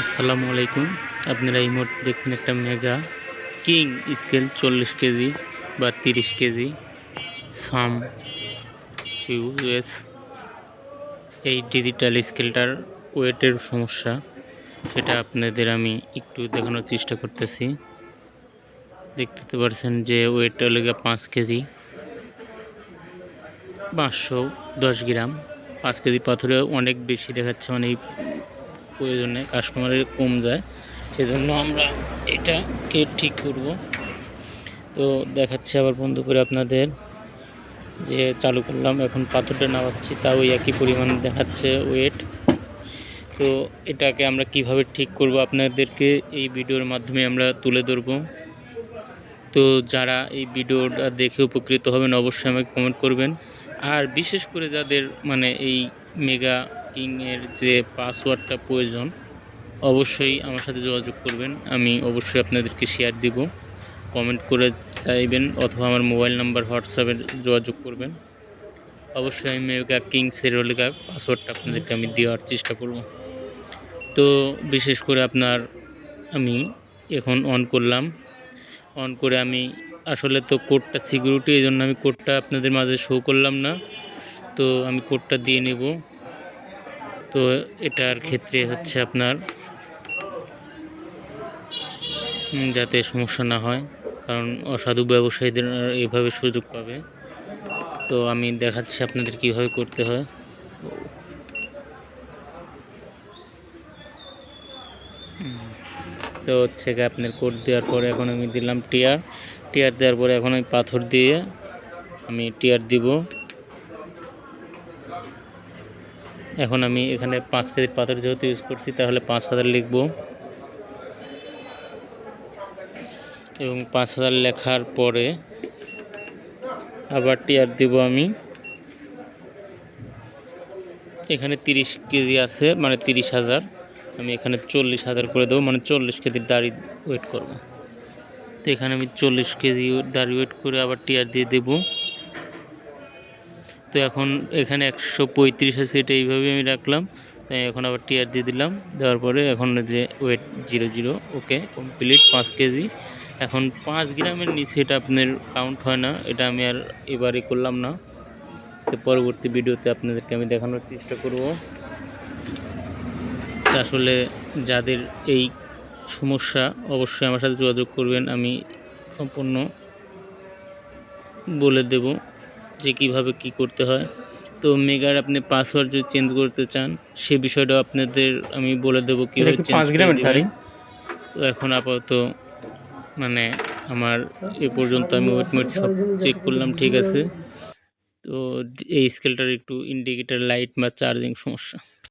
আসসালামু আলাইকুম। আপনারা এই মুহূর্তে দেখছেন একটা মেগা কিং স্কেল 40 কেজি বা 30 কেজি সাম ইউএস। এই ডিজিটাল স্কেলটার ওয়েটের সমস্যা, সেটা আপনাদের আমি একটু দেখানোর চেষ্টা করতেছি। দেখতে পাচ্ছেন যে ওয়েটটা লেগে 5 কেজি 510 গ্রাম। 5 কেজি পাথরে অনেক বেশি দেখাচ্ছে, মানে এই প্রয়োজনে কাস্টমারের কম যায়, সেজন্য আমরা এটাকে ঠিক করব। তো দেখাচ্ছি আবার বন্ধ করে আপনাদের, যে চালু করলাম, এখন পাথরটা নামাচ্ছি, তাও একই পরিমাণ দেখাচ্ছে ওয়েট। তো এটাকে আমরা কিভাবে ঠিক করব আপনাদেরকে এই ভিডিওর মাধ্যমে আমরা তুলে ধরব। তো যারা এই ভিডিওটা দেখে উপকৃত হবেন অবশ্যই আমাকে কমেন্ট করবেন। আর বিশেষ করে যাদের মানে এই মেগা কিংয়ের যে পাসওয়ার্ডটা প্রয়োজন, অবশ্যই আমার সাথে যোগাযোগ করবেন। আমি অবশ্যই আপনাদেরকে শেয়ার দিব, কমেন্ট করে চাইবেন, অথবা আমার মোবাইল নাম্বার হোয়াটসঅ্যাপে যোগাযোগ করবেন। অবশ্যই আমি মেগা কিং সেরোলিকা পাসওয়ার্ডটা আপনাদেরকে আমি দেওয়ার চেষ্টা করব। তো বিশেষ করে আমি এখন অন করলাম, অন করে আমি আসলে তো কোডটা সিকিউরিটি, এই জন্য আমি কোডটা আপনাদের মাঝে শো করলাম না। তো আমি কোডটা দিয়ে নেব। তো এটার ক্ষেত্রে হচ্ছে আপনার যাতে সমস্যা না হয়, কারণ অসাধু ব্যবসায়ীদের এইভাবে সুযোগ পাবে। তো আমি দেখাচ্ছি আপনাদের কিভাবে করতে হয়। তো হচ্ছে আপনার কোড দেওয়ার পরে এখন আমি দিলাম টিয়ার দেওয়ার পরে এখন আমি পাথর দিয়ে আমি টিয়ার দিব। এখন আমি এখানে 5 কেজির পাথর যেহেতু ইউজ করছি, তাহলে 5000 লিখব, এবং 5000 লেখার পরে আবার টিয়ার দিব। আমি এখানে 30 কেজি আছে, মানে 30,000, আমি এখানে 40,000 করে দেবো, মানে 40 কেজির দাড়ি ওয়েট করব। তো এখানে আমি 40 কেজি দাড়ি ওয়েট করে আবার টিয়ার দিয়ে দেব। তো এখন এখানে 135 আছে, এটা এইভাবে আমি রাখলাম। তাই এখন আবার টিয়ার দিয়ে দিলাম, দেওয়ার পরে এখন যে ওয়েট 00, ওকে কমপ্লিট 5 কেজি। এখন 5 গ্রামের নিচে এটা আপনার কাউন্ট হয় না, এটা আমি আর এবারে করলাম না। তো পরবর্তী ভিডিওতে আপনাদেরকে আমি দেখানোর চেষ্টা করব। আসলে যাদের এই সমস্যা অবশ্যই আমার সাথে যোগাযোগ করবেন, আমি সম্পূর্ণ বলে দেব যে কিভাবে কি করতে হয়। তো মেগার আপনি পাসওয়ার্ড যদি চেঞ্জ করতে চান, সে বিষয়টাও আপনাদের আমি বলে দেবো কীভাবে চেঞ্জ করে দেবেন। তো এখন আপাতত মানে আমার এ পর্যন্ত আমি ওয়েট সব চেক করলাম, ঠিক আছে। তো এই স্কেলটার একটু ইন্ডিকেটার লাইট বা চার্জিং সমস্যা।